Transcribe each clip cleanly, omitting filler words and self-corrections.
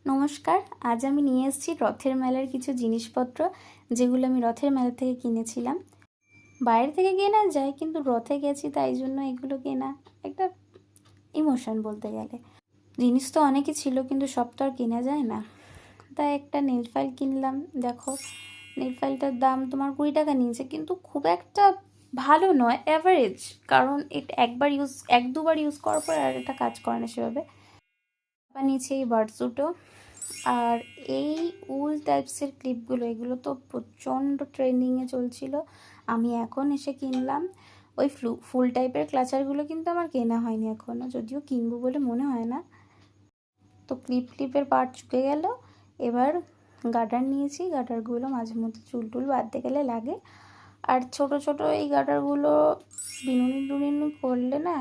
নমস্কার। আজ আমি নিয়ে এসেছি রথের মেলার কিছু জিনিসপত্র, যেগুলো আমি রথের মেলা থেকে কিনেছিলাম। বাইরে থেকে কেনা যায়, কিন্তু রথে গেছি তাই জন্য এগুলো কেনা একটা ইমোশন বলতে গেলে। জিনিস তো অনেকই ছিল, কিন্তু সব তো আর কেনা যায় না। তাই একটা নেল ফাইল কিনলাম। দেখো, নেল ফাইলটার দাম তোমার 20 টাকা নিয়েছে, কিন্তু খুব একটা ভালো নয়, অ্যাভারেজ। কারণ এটা এক দুবার ইউজ করার পর আর এটা কাজ করে না সেভাবে। নিয়েছি এই বার্ডসুটও। আর এই উল টাইপসের ক্লিপগুলো, এগুলো তো প্রচণ্ড ট্রেন্ডিংয়ে চলছিল। আমি এখন এসে কিনলাম। ওই ফুল টাইপের ক্লাচারগুলো কিন্তু আমার কেনা হয়নি এখনও, যদিও কিনবো বলে মনে হয় না। তো ক্লিপের পার্ট চুকে গেল। এবার গার্ডার নিয়েছি। গার্ডারগুলো মাঝে মধ্যে চুল টুল বাঁধতে গেলে লাগে। আর ছোট ছোট এই গার্ডারগুলো বিনুনি করলে না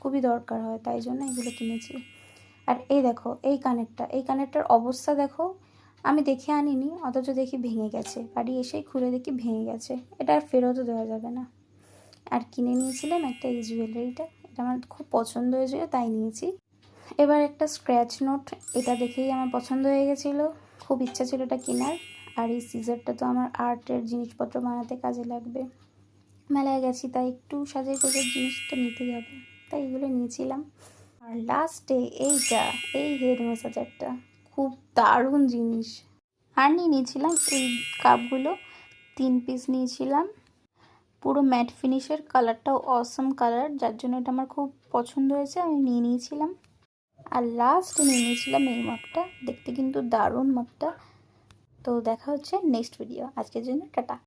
খুবই দরকার হয়, তাই জন্য এগুলো কিনেছি। আর এই দেখো, এই কানেরটার অবস্থা দেখো। আমি দেখে আনিনি, অথচ দেখি ভেঙে গেছে। বাড়ি এসেই খুলে দেখি ভেঙে গেছে। এটা আর ফেরতও দেওয়া যাবে না। আর কিনে নিয়েছিলাম একটা এই জুয়েলারিটা। এটা আমার খুব পছন্দ হয়েছিল, তাই নিয়েছি। এবার একটা স্ক্র্যাচ নোট, এটা দেখেই আমার পছন্দ হয়ে গেছিলো। খুব ইচ্ছা ছিল এটা কেনার। আর এই সিজারটা তো আমার আর্টের জিনিসপত্র বানাতে কাজে লাগবে। মেলায় গেছি, তাই একটু সাজাই গোজার জিনিস তো নিতেই হবে, তাই এগুলো নিয়েছিলাম। আর লাস্টে এই হেড ম্যাসাজারটা খুব দারুণ জিনিস। আর নিয়েছিলাম এই কাপগুলো, 3 পিস নিয়েছিলাম। পুরো ম্যাট ফিনিশের, কালারটাও অসম কালার, যার জন্য এটা আমার খুব পছন্দ হয়েছে, আমি নিয়েছিলাম। আর লাস্টে নিয়েছিলাম এই মাপটা, দেখতে কিন্তু দারুণ মাপটা। তো দেখা হচ্ছে নেক্সট ভিডিও। আজকের জন্য টাটা।